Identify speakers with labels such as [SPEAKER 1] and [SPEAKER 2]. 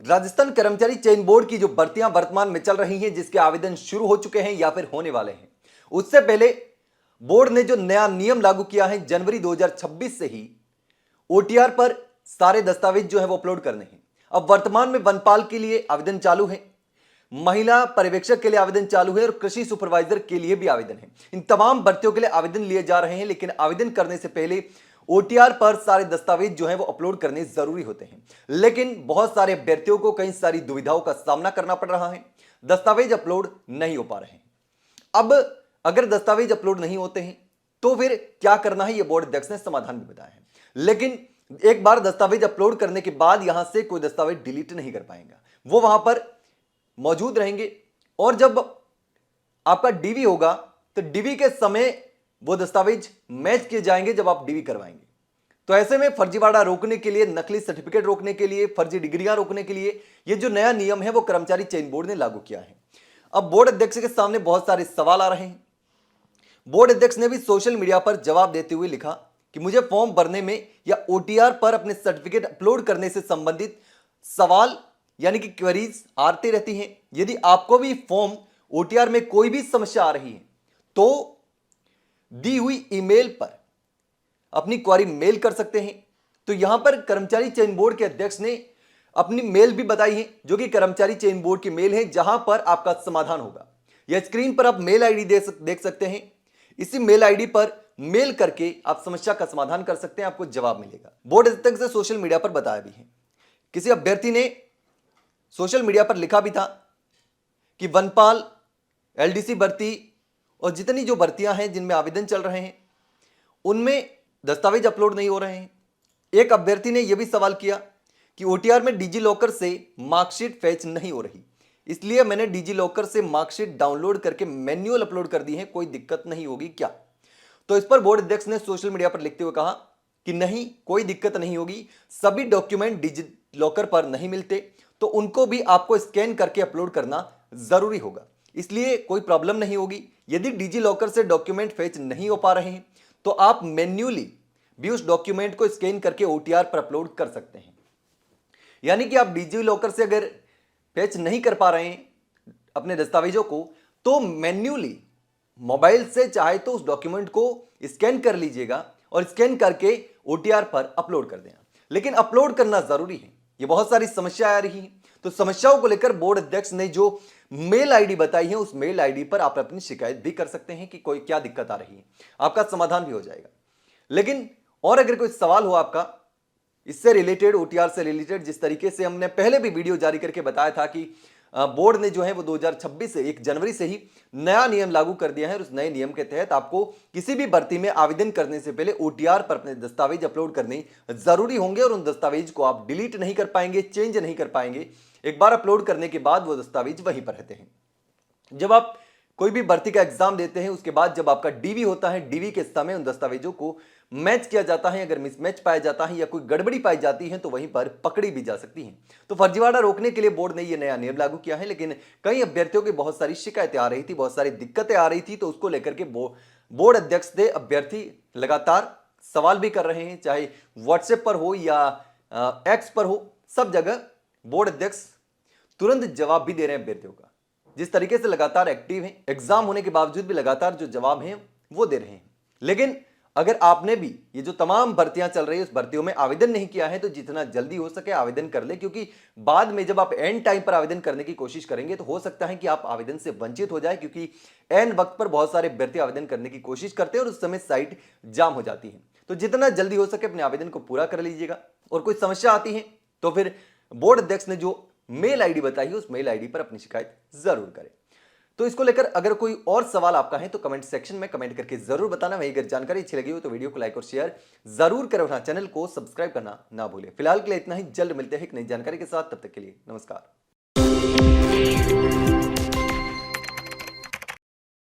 [SPEAKER 1] राजस्थान कर्मचारी चयन बोर्ड की जो भर्तियां वर्तमान में चल रही हैं, जिसके आवेदन शुरू हो चुके हैं या फिर होने वाले हैं, उससे पहले बोर्ड ने जो नया नियम लागू किया है, जनवरी 2026 से ही ओटीआर पर सारे दस्तावेज जो है वो अपलोड करने हैं। अब वर्तमान में वनपाल के लिए आवेदन चालू है, महिला पर्यवेक्षक के लिए आवेदन चालू है और कृषि सुपरवाइजर के लिए भी आवेदन है। इन तमाम भर्तियों के लिए आवेदन लिए जा रहे हैं, लेकिन आवेदन करने से पहले ओटीआर पर सारे दस्तावेज जो है वो अपलोड करने जरूरी होते हैं। लेकिन बहुत सारे अभ्यर्थियों को कई सारी दुविधाओं का सामना करना पड़ रहा है, दस्तावेज अपलोड नहीं हो पा रहे हैं। अब अगर दस्तावेज अपलोड नहीं होते हैं तो फिर क्या करना है, यह बोर्ड अध्यक्ष ने समाधान भी बताया है। लेकिन एक बार दस्तावेज अपलोड करने के बाद यहां से कोई दस्तावेज डिलीट नहीं कर पाएगा, वो वहां पर मौजूद रहेंगे। और जब आपका डीवी होगा तो डीवी के समय वो दस्तावेज मैच किए जाएंगे जब आप डीवी करवाएंगे। तो ऐसे में फर्जीवाड़ा रोकने के लिए, नकली सर्टिफिकेट रोकने के लिए, फर्जी डिग्रियां रोकने के लिए ये जो नया नियम है वो कर्मचारी चयन बोर्ड ने लागू किया है। अब बोर्ड अध्यक्ष के सामने बहुत सारे सवाल आ रहे हैं। बोर्ड अध्यक्ष ने भी सोशल मीडिया पर जवाब देते हुए लिखा कि मुझे फॉर्म भरने में या ओटीआर पर अपने सर्टिफिकेट अपलोड करने से संबंधित सवाल यानी कि क्वेरीज आती रहती हैं। यदि आपको भी फॉर्म ओटीआर में कोई भी समस्या आ रही है तो दी हुई ईमेल पर अपनी क्वेरी मेल कर सकते हैं। तो यहां पर कर्मचारी चयन बोर्ड के अध्यक्ष ने अपनी मेल भी बताई है, जो कि कर्मचारी चयन बोर्ड की मेल है, जहां पर आपका समाधान होगा। यह स्क्रीन पर आप मेल आईडी देख सकते हैं। इसी मेल आईडी पर मेल करके आप समस्या का समाधान कर सकते हैं, आपको जवाब मिलेगा। बोर्ड अध्यक्ष ने सोशल मीडिया पर बताया भी है। किसी अभ्यर्थी ने सोशल मीडिया पर लिखा भी था कि वनपाल, एलडीसी भर्ती और जितनी जो भर्तियां हैं जिनमें आवेदन चल रहे हैं उनमें दस्तावेज अपलोड नहीं हो रहे हैं। एक अभ्यर्थी ने यह भी सवाल किया कि ओटीआर में डिजी लॉकर से मार्कशीट फैच नहीं हो रही, इसलिए मैंने डिजी लॉकर से मार्कशीट डाउनलोड करके मैन्युअल अपलोड कर दी है, कोई दिक्कत नहीं होगी क्या? तो इस पर बोर्ड अध्यक्ष ने सोशल मीडिया पर लिखते हुए कहा कि नहीं, कोई दिक्कत नहीं होगी। सभी डॉक्यूमेंट डिजी लॉकर पर नहीं मिलते तो उनको भी आपको स्कैन करके अपलोड करना जरूरी होगा, इसलिए कोई प्रॉब्लम नहीं होगी। यदि डिजी लॉकर से डॉक्यूमेंट फैच नहीं हो पा रहे हैं तो आप मैन्युअली भी उस डॉक्यूमेंट को स्कैन करके ओटीआर पर अपलोड कर सकते हैं। यानी कि आप डिजी लॉकर से अगर फैच नहीं कर पा रहे हैं अपने दस्तावेजों को तो मैन्युअली मोबाइल से चाहे तो उस डॉक्यूमेंट को स्कैन कर लीजिएगा और स्कैन करके ओटीआर पर अपलोड कर देना। लेकिन अपलोड करना जरूरी है, ये बहुत सारी समस्या आ रही है। तो समस्याओं को लेकर बोर्ड अध्यक्ष ने जो मेल आईडी बताई है उस मेल आईडी पर आप अपनी शिकायत भी कर सकते हैं कि कोई क्या दिक्कत आ रही है, आपका समाधान भी हो जाएगा। लेकिन और अगर कोई सवाल हो आपका इससे रिलेटेड, ओटीआर से रिलेटेड, जिस तरीके से हमने पहले भी वीडियो जारी करके बताया था कि बोर्ड ने जो है वो 2026 से 1 जनवरी से ही नया नियम लागू कर दिया है और उस नए नियम के तहत आपको किसी भी भर्ती में आवेदन करने से पहले ओटीआर पर अपने दस्तावेज अपलोड करने जरूरी होंगे और उन दस्तावेज को आप डिलीट नहीं कर पाएंगे, चेंज नहीं कर पाएंगे। एक बार अपलोड करने के बाद वो दस्तावेज वहीं पर रहते हैं। जब आप कोई भी भर्ती का एग्जाम देते हैं उसके बाद जब आपका डीवी होता है, डीवी के समय उन दस्तावेजों को मैच किया जाता है। अगर मिसमैच पाया जाता है या कोई गड़बड़ी पाई जाती है तो वहीं पर पकड़ी भी जा सकती है। तो फर्जीवाड़ा रोकने के लिए बोर्ड ने यह नया नियम लागू किया है। लेकिन कई अभ्यर्थियों की बहुत सारी शिकायतें आ रही थी, बहुत सारी दिक्कतें आ रही थी, तो उसको लेकर के बोर्ड अध्यक्ष से अभ्यर्थी लगातार सवाल भी कर रहे हैं, चाहे व्हाट्सएप पर हो या एक्स पर हो, सब जगह बोर्ड अध्यक्ष तुरंत जवाब भी दे रहे हैं अभ्यर्थियों का। जिस तरीके से लगातार एक्टिव हैं, एग्जाम होने के बावजूद भी लगातार जो जवाब हैं वो दे रहे हैं। लेकिन अगर आपने भी ये जो तमाम भर्तियां चल रही है उस भर्तियों में आवेदन नहीं किया है तो जितना जल्दी हो सके आवेदन कर ले, क्योंकि बाद में जब आप एंड टाइम पर आवेदन करने की कोशिश करेंगे तो हो सकता है कि आप आवेदन से वंचित हो जाए, क्योंकि एंड वक्त पर बहुत सारे अभ्यर्थी आवेदन करने की कोशिश करते हैं और उस समय साइट जाम हो जाती है। तो जितना जल्दी हो सके अपने आवेदन को पूरा कर लीजिएगा। और कोई समस्या आती है तो फिर बोर्ड अध्यक्ष ने जो मेल आईडी बताई है उस मेल आईडी पर अपनी शिकायत जरूर करें। तो इसको लेकर अगर कोई और सवाल आपका है तो कमेंट सेक्शन में कमेंट करके जरूर बताना। वही अगर जानकारी अच्छी लगी हो तो वीडियो को लाइक और शेयर जरूर करें, चैनल को सब्सक्राइब करना ना भूलें। फिलहाल के लिए इतना ही, जल्द मिलते हैं एक नई जानकारी के साथ, तब तक के लिए नमस्कार।